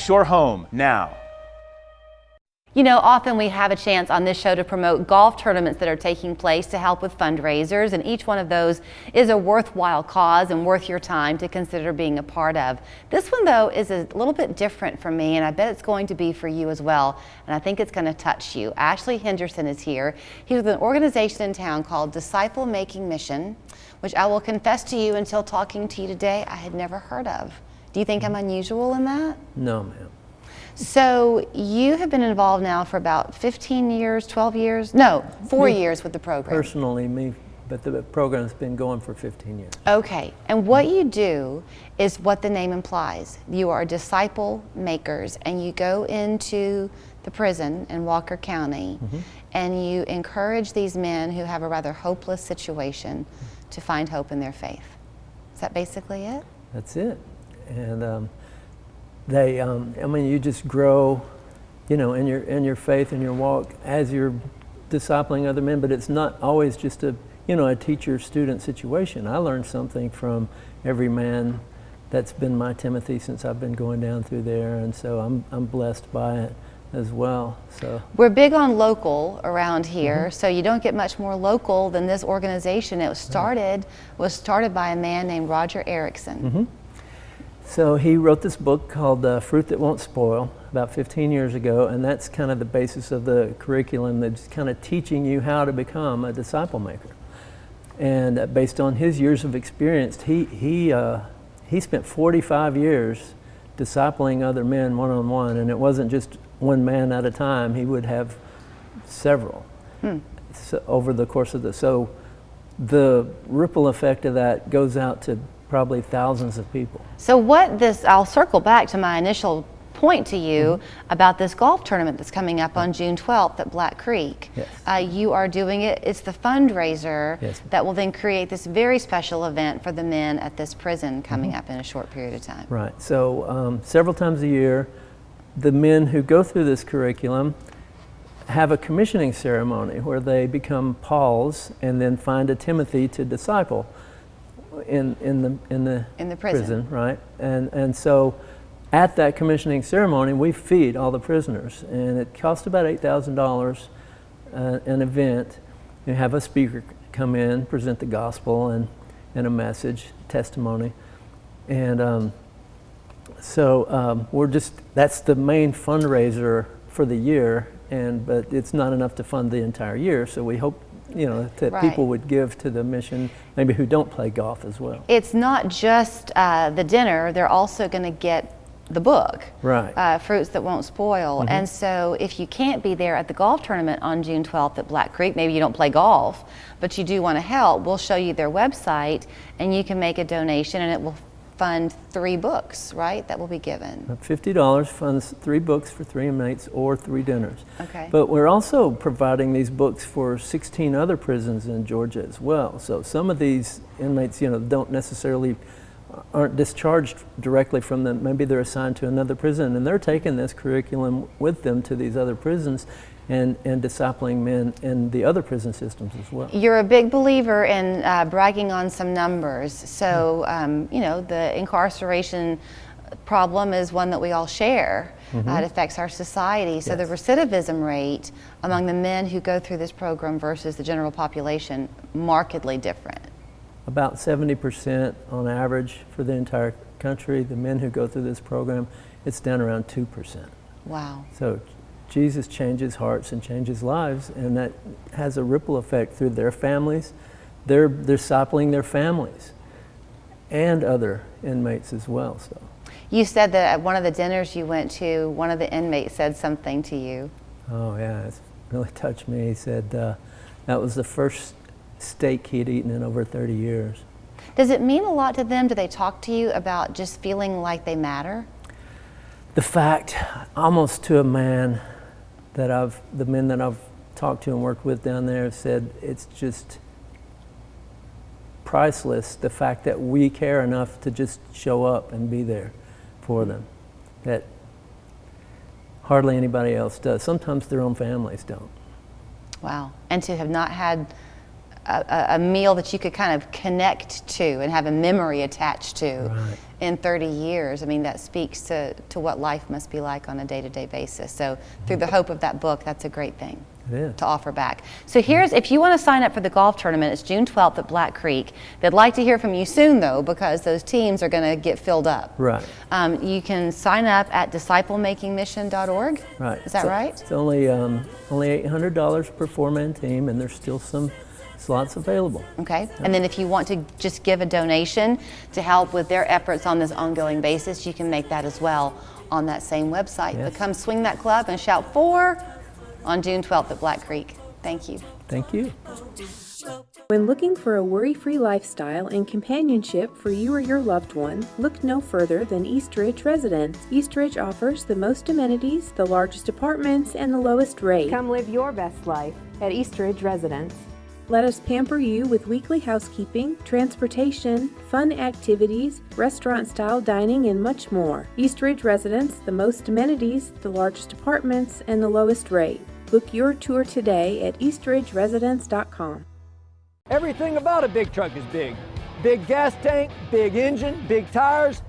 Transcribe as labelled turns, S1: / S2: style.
S1: Your home now.
S2: You know, often we have a chance on this show to promote golf tournaments that are taking place to help with fundraisers, and each one of those is a worthwhile cause and worth your time to consider being a part of. This one, though, is a little bit different for me, and I bet it's going to be for you as well, and I think it's going to touch you. Ashley Henderson is here. He's with an organization in town called Disciple Making Mission, which I will confess to you, until talking to you today, I had never heard of. Do you think I'm unusual in that?
S3: No, ma'am.
S2: So you have been involved now for about 15 years, 12 years? No, 4 years with the program.
S3: Personally, me, but the program's been going for 15 years.
S2: Okay, and what you do is what the name implies. You are disciple makers, and you go into the prison in Walker County, and you encourage these men who have a rather hopeless situation to find hope in their faith. Is that basically it?
S3: That's it. And I mean, you just grow, you know, in your faith and your walk as you're discipling other men. But it's not always just a teacher-student situation. I learned something from every man. That's been my Timothy since I've been going down through there, and so I'm blessed by it as well. So
S2: we're big on local around here, so you don't get much more local than this organization. It was started by a man named Roger Erickson.
S3: So he wrote this book called Fruit That Won't Spoil about 15 years ago, and that's kind of the basis of the curriculum that's kind of teaching you how to become a disciple maker. And based on his years of experience, he spent 45 years discipling other men one-on-one, and it wasn't just one man at a time. He would have several over the course of so the ripple effect of that goes out to probably thousands of people.
S2: So I'll circle back to my initial point to you about this golf tournament that's coming up on June 12th at Black Creek.
S3: Yes.
S2: You are doing it, it's the fundraiser that will then create this very special event for the men at this prison coming up in a short period of time.
S3: Right, so several times a year, the men who go through this curriculum have a commissioning ceremony where they become Pauls and then find a Timothy to disciple in the prison, right? And so at that commissioning ceremony, we feed all the prisoners, and it costs about $8,000 an event. You have a speaker come in, present the gospel and a message, testimony, and that's the main fundraiser for the year, but it's not enough to fund the entire year. So we hope that people would give to the mission, maybe who don't play golf as well.
S2: It's not just the dinner, they're also going to get the book, Fruits That Won't Spoil. And so if you can't be there at the golf tournament on June 12th at Black Creek, maybe you don't play golf, but you do want to help, we'll show you their website, and you can make a donation, and it will fund 3 books, right, that will be given.
S3: $50 funds 3 books for 3 inmates or 3 dinners.
S2: Okay.
S3: But we're also providing these books for 16 other prisons in Georgia as well. So some of these inmates, don't necessarily aren't discharged directly from them. Maybe they're assigned to another prison, and they're taking this curriculum with them to these other prisons and discipling men in the other prison systems as well.
S2: You're a big believer in bragging on some numbers. So, the incarceration problem is one that we all share. It affects our society. So the recidivism rate among the men who go through this program versus the general population, markedly different.
S3: About 70% on average for the entire country. The men who go through this program, it's down around 2%.
S2: Wow.
S3: So Jesus changes hearts and changes lives, and that has a ripple effect through their families. They're discipling their families and other inmates as well. So
S2: you said that at one of the dinners you went to, one of the inmates said something to you.
S3: Oh yeah, it's really touched me. He said that was the first steak he had eaten in over 30 years.
S2: Does it mean a lot to them? Do they talk to you about just feeling like they matter?
S3: The fact, almost to a man, the men that I've talked to and worked with down there have said it's just priceless, the fact that we care enough to just show up and be there for them, that hardly anybody else does. Sometimes their own families don't.
S2: Wow. And to have not had a meal that you could kind of connect to and have a memory attached to in 30 years. I mean, that speaks to what life must be like on a day-to-day basis. So through the hope of that book, that's a great thing to offer back. So here's, if you want to sign up for the golf tournament, it's June 12th at Black Creek. They'd like to hear from you soon, though, because those teams are going to get filled up.
S3: Right.
S2: You can sign up at disciplemakingmission.org.
S3: Right.
S2: Is that right?
S3: It's only $800 per four-man team, and there's still some slots available.
S2: Okay. And then if you want to just give a donation to help with their efforts on this ongoing basis, you can make that as well on that same website. But come swing that club and shout 4 on June 12th at Black Creek. Thank you.
S3: Thank you.
S1: When looking for a worry-free lifestyle and companionship for you or your loved one, look no further than East Ridge Residence. East Ridge offers the most amenities, the largest apartments, and the lowest rate.
S4: Come live your best life at East Ridge Residence.
S1: Let us pamper you with weekly housekeeping, transportation, fun activities, restaurant-style dining, and much more. East Ridge Residence, the most amenities, the largest apartments, and the lowest rate. Book your tour today at eastridgeresidence.com.
S5: Everything about a big truck is big. Big gas tank, big engine, big tires,